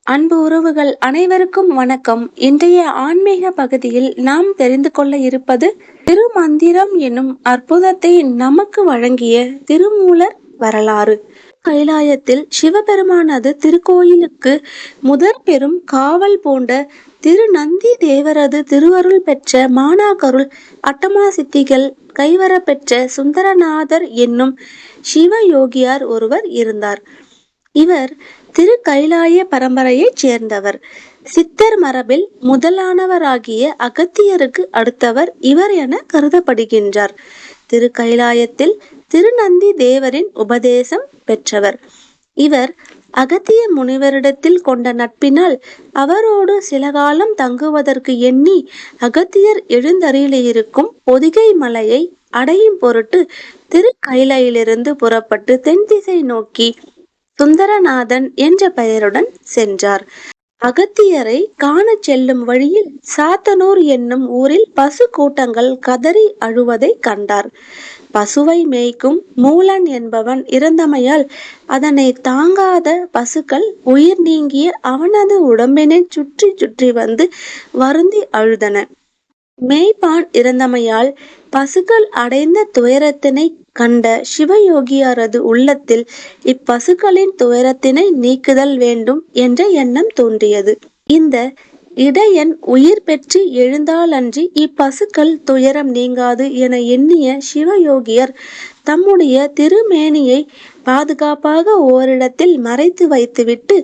அன்பு உறவுகள் அனைவருக்கும் வணக்கம். இன்றைய ஆன்மீக பகுதியில் நாம் தெரிந்து கொள்ள இருப்பது திருமந்திரம் என்னும் அற்புதத்தை நமக்கு வழங்கிய திருமூலர் வரலாறு. கைலாயத்தில் சிவபெருமானது திருக்கோயிலுக்கு முதற் பெரும் காவல் பூண்ட திருநந்தி தேவரது திருவருள் பெற்ற மாணாக்கருள் அட்டமா சித்திகள் கைவரப்பெற்ற சுந்தரநாதர் என்னும் சிவயோகியார் ஒருவர் இருந்தார். இவர் திரு கைலாய பரம்பரையைச் சேர்ந்தவர். சித்தர் மரபில் முதலானவராகிய அகத்தியருக்கு அடுத்தவர் இவர் என கருதப்படுகின்றார். திரு கைலாயத்தில் திருநந்தி தேவரின் உபதேசம் பெற்றவர். இவர் அகத்திய முனிவரிடத்தில் கொண்ட நட்பினால் அவரோடு சில காலம் தங்குவதற்கு எண்ணி அகத்தியர் எழுந்தருளியிருக்கும் பொதிகை மலையை அடையும் பொருட்டு திரு கைலாயிலிருந்து புறப்பட்டு தென் திசை நோக்கி சுந்தரநாதன் என்ற பெயருடன் சென்றார். அகத்தியரை காண செல்லும் வழியில் சாத்தனூர் என்னும் ஊரில் பசு கூட்டங்கள் கதறி அழுவதை கண்டார். பசுவை மேய்க்கும் மூலன் என்பவன் இறந்தமையால் அதனை தாங்காத பசுக்கள் உயிர் நீங்கிய அவனது உடம்பினை சுற்றி சுற்றி வந்து வருந்தி அழுதன. மேய்ப்பான் இறந்தமையால் பசுக்கள் அடைந்த துயரத்தினை கண்ட சிவயோகியாரது உள்ளத்தில் இப்பசுக்களின் துயரத்தினை நீக்குதல் வேண்டும் என்ற எண்ணம் தோன்றியது. இந்த இடையன் உயிர் பெற்று எழுந்தாலன்றி இப்பசுக்கள் துயரம் நீங்காது என எண்ணிய சிவயோகியர் தம்முடைய திருமேனியை பாதுகாப்பாக ஓரிடத்தில் மறைத்து வைத்துவிட்டு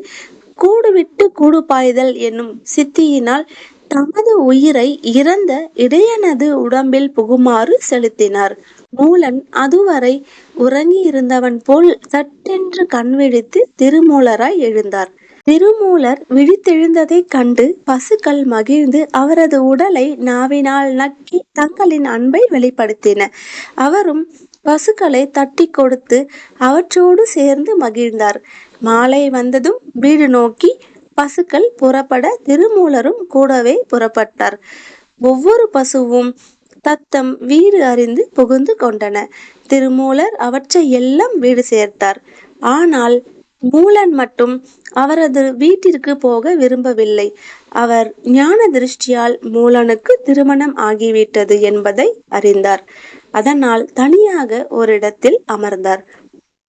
கூடுவிட்டு கூடு பாய்தல் என்னும் சித்தியினால் தமது உயிரை இறந்த இடையனது உடம்பில் புகுமாறு செலுத்தினார். மூலன் அதுவரை உறங்கி இருந்தவன் போல் சட்டென்று கண்விழித்து திருமூலராய் எழுந்தார். திருமூலர் விழித்தெழுந்ததை கண்டு பசுக்கள் மகிழ்ந்து அவரது உடலை நாவினால் நக்கி தங்களின் அன்பை வெளிப்படுத்தின. அவரும் பசுக்களை தட்டி கொடுத்து அவற்றோடு சேர்ந்து மகிழ்ந்தார். மாலை வந்ததும் வீடு நோக்கி பசுக்கள் புறப்பட திருமூலரும் கூடவே புறப்பட்டார். ஒவ்வொரு பசுவும் தத்தம் வீடு அறிந்து புகுந்து கொண்டன. திருமூலர் அவற்றை எல்லாம் வீடு சேர்த்தார். ஆனால் மூலன் மட்டும் அவரது வீட்டிற்கு போக விரும்பவில்லை. அவர் ஞான திருஷ்டியால் மூலனுக்கு திருமணம் ஆகிவிட்டது என்பதை அறிந்தார். அதனால் தனியாக ஓரிடத்தில் அமர்ந்தார்.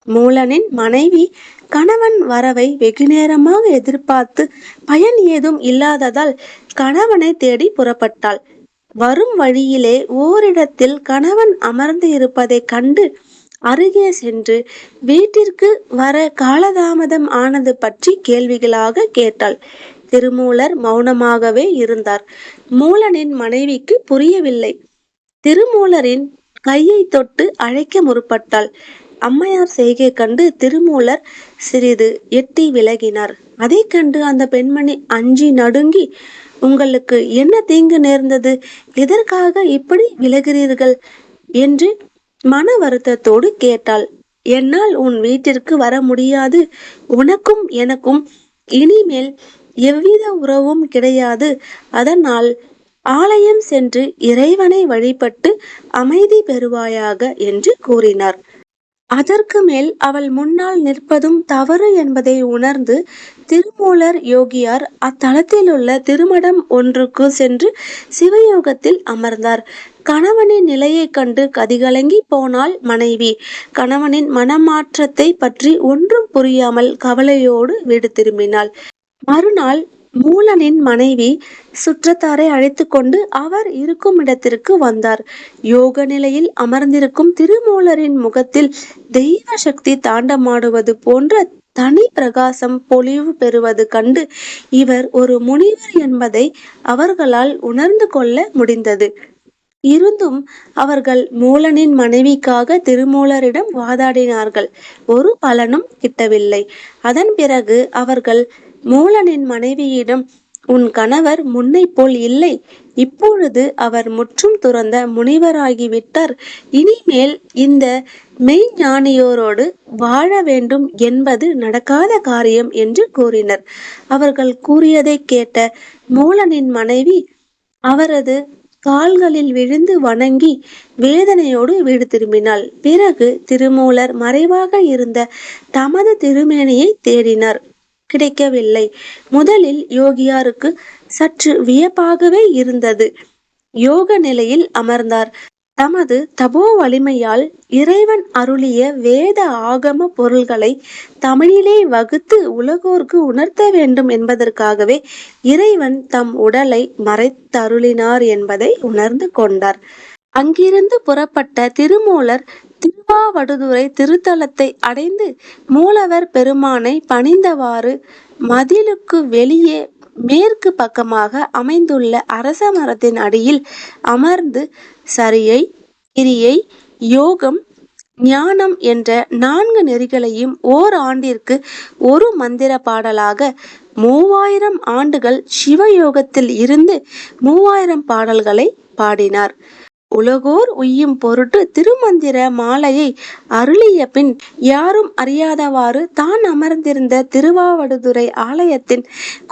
மூலனின் மனைவி கணவன் வரவை வெகு நேரமாக எதிர்பார்த்து பயன் ஏதும் இல்லாததால் கணவனை தேடி புறப்பட்டாள். வரும் வழியிலே ஓரிடத்தில் கணவன் அமர்ந்து இருப்பதை கண்டு அருகே சென்று வீட்டிற்கு வர காலதாமதம் ஆனது பற்றி கேள்விகளாக கேட்டாள். திருமூலர் மௌனமாகவே இருந்தார். மூலனின் மனைவிக்கு புரியவில்லை. திருமூலரின் கையை தொட்டு அழைக்க முற்பட்டாள். அம்மையார் செய்கை கண்டு திருமூலர் சிறிது எட்டி விலகினார். அதை கண்டு அந்த பெண்மணி அஞ்சி நடுங்கி, உங்களுக்கு என்ன தீங்கு நேர்ந்தது? எதற்காக இப்படி விலகிறீர்கள் என்று மன வருத்தத்தோடு கேட்டாள். என்னால் உன் வீட்டிற்கு வர முடியாது. உனக்கும் எனக்கும் இனிமேல் எவ்வித உறவும் கிடையாது. அதனால் ஆலயம் சென்று இறைவனை வழிபட்டு அமைதி பெறுவாயாக என்று கூறினார். அதற்கு மேல் அவள் முன்னால் நிற்பதும் தவறு என்பதை உணர்ந்து திருமூலர் யோகியார் அத்தலத்திலுள்ள திருமடம் ஒன்றுக்கு சென்று சிவயோகத்தில் அமர்ந்தார். கணவனின் நிலையை கண்டு கதிகலங்கி போனாள் மனைவி. கணவனின் மனமாற்றத்தை பற்றி ஒன்றும் புரியாமல் கவலையோடு வீடு திரும்பினாள். மறுநாள் மூலனின் மனைவி சுற்றத்தாரை அழைத்து கொண்டு அவர் இருக்கும் இடத்திற்கு வந்தார். யோக நிலையில் அமர்ந்திருக்கும் திருமூலரின் முகத்தில் தெய்வ சக்தி தாண்டமாடுவது போன்ற தனி பிரகாசம் பொலிவு பெறுவது கண்டு இவர் ஒரு முனிவர் என்பதை அவர்களால் உணர்ந்து கொள்ள முடிந்தது. இருந்தும் அவர்கள் மூலனின் மனைவிக்காக திருமூலரிடம் வாதாடினார்கள். ஒரு பலனும் கிட்டவில்லை. அதன் பிறகு அவர்கள் மூலனின் மனைவியிடம், உன் கணவர் முன்னை போல் இல்லை. இப்பொழுது அவர் முற்றும் துறந்த முனிவராகிவிட்டார். இனிமேல் இந்த மெய்ஞானியோரோடு வாழ வேண்டும் என்பது நடக்காத காரியம் என்று கூறினர். அவர்கள் கூறியதை கேட்ட மூலனின் மனைவி அவரது கால்களில் விழுந்து வணங்கி வேதனையோடு வீடு திரும்பினாள். பிறகு திருமூலர் மறைவாக இருந்த தமது திருமேனியை தேடினார். கிடைக்கவில்லை. முதலில் யோகியாருக்கு சற்று வியப்பாகவே இருந்தது. யோக நிலையில் அமர்ந்தார். தமது தபோ வலிமையால் இறைவன் அருளிய வேத ஆகம பொருள்களை தமிழிலே வகுத்து உலகோர்க்கு உணர்த்த வேண்டும் என்பதற்காகவே இறைவன் தம் உடலை மறைத்தருளினார் என்பதை உணர்ந்து கொண்டார். அங்கிருந்து புறப்பட்ட திருமூலர் திருவாவடுதுறை திருத்தலத்தை அடைந்து மூலவர் பெருமானை பணிந்தவாறு மதிலுக்கு வெளியே மேற்கு பக்கமாக அமைந்துள்ள அரச மரத்தின் அடியில் அமர்ந்து சரியை, கிரியை, யோகம், ஞானம் என்ற 4 நெறிகளையும் ஓராண்டிற்கு ஒரு மந்திர பாடலாக 3000 ஆண்டுகள் சிவயோகத்தில் இருந்து 3000 பாடல்களை பாடினார். உலகோர் உய்யும் பொருட்டு திருமந்திர மாலையை அருளிய பின் யாரும் அறியாதவாறு தான் அமர்ந்திருந்த திருவாவடுதுறை ஆலயத்தின்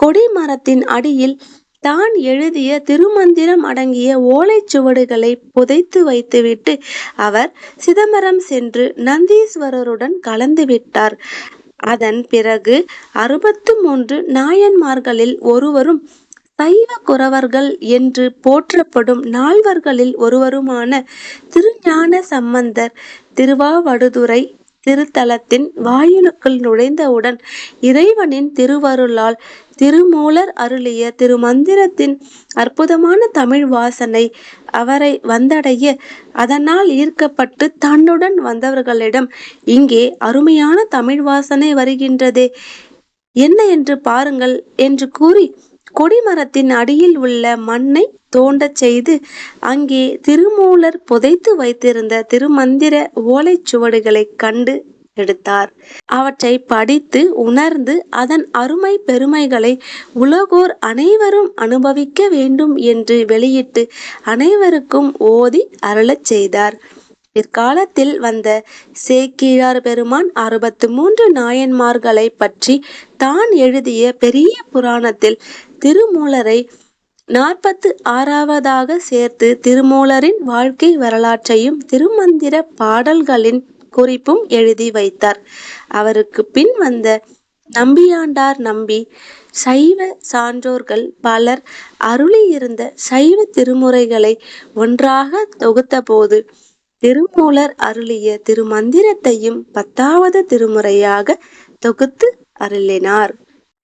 கொடிமரத்தின் அடியில் தான் எழுதிய திருமந்திரம் அடங்கிய ஓலைச்சுவடுகளை புதைத்து வைத்துவிட்டு அவர் சிதம்பரம் சென்று நந்தீஸ்வரருடன் கலந்து விட்டார். அதன் பிறகு 63 நாயன்மார்களில் ஒருவரும் சைவ குரவர்கள் என்று போற்றப்படும் 4வர்களில் ஒருவருமான திருஞான சம்பந்தர் திருவாவடுதுறை திருத்தலத்தின் வாயிலுக்குள் நுழைந்தவுடன் இறைவனின் திருவருளால் திருமூலர் அருளிய திருமந்திரத்தின் அற்புதமான தமிழ் வாசனை அவரை வந்தடைய, அதனால் ஈர்க்கப்பட்டு தன்னுடன் வந்தவர்களிடம், இங்கே அருமையான தமிழ் வாசனை வருகின்றதே, என்ன என்று பாருங்கள் என்று கூறி கொடிமரத்தின் அடியில் உள்ள மண்ணை தோண்டச் செய்து அங்கே திருமூலர் புதைத்து வைத்திருந்த திருமந்திர ஓலைச்சுவடுகளை கண்டு எடுத்தார். அவற்றை படித்து உணர்ந்து அதன் அருமை பெருமைகளை உலகோர் அனைவரும் அனுபவிக்க வேண்டும் என்று வெளியிட்டு அனைவருக்கும் ஓதி அருளச் செய்தார். பிற்காலத்தில் வந்த சேக்கிழார் பெருமான் 63 நாயன்மார்களை பற்றி தான் எழுதிய பெரிய புராணத்தில் திருமூலரை 46வதாக சேர்த்து திருமூலரின் வாழ்க்கை வரலாற்றையும் திருமந்திர பாடல்களின் குறிப்பும் எழுதி வைத்தார். அவருக்கு பின் வந்த நம்பியாண்டார் நம்பி சைவ சான்றோர்கள் பலர் அருளியிருந்த சைவ திருமுறைகளை ஒன்றாக தொகுத்த போது திருமூலர் அருளிய திருமந்திரத்தையும் 10வது திருமுறையாக தொகுத்து அருளினார்.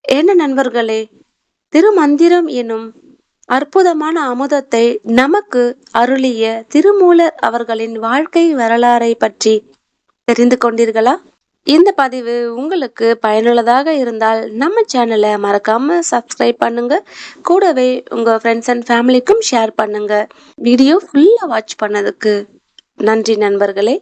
என்ன நண்பர்களே, திருமந்திரம் எனும் அற்புதமான அமுதத்தை நமக்கு அருளிய திருமூலர் அவர்களின் வாழ்க்கை வரலாறை பற்றி தெரிந்து கொண்டீர்களா? இந்த பதிவு உங்களுக்கு பயனுள்ளதாக இருந்தால் நம்ம சேனலை மறக்காம சப்ஸ்கிரைப் பண்ணுங்க. கூடவே உங்க ஃப்ரெண்ட்ஸ் அண்ட் ஃபேமிலிக்கும் ஷேர் பண்ணுங்க. வீடியோ ஃபுல்லா வாட்ச் பண்ணதுக்கு நன்றி நண்பர்களே.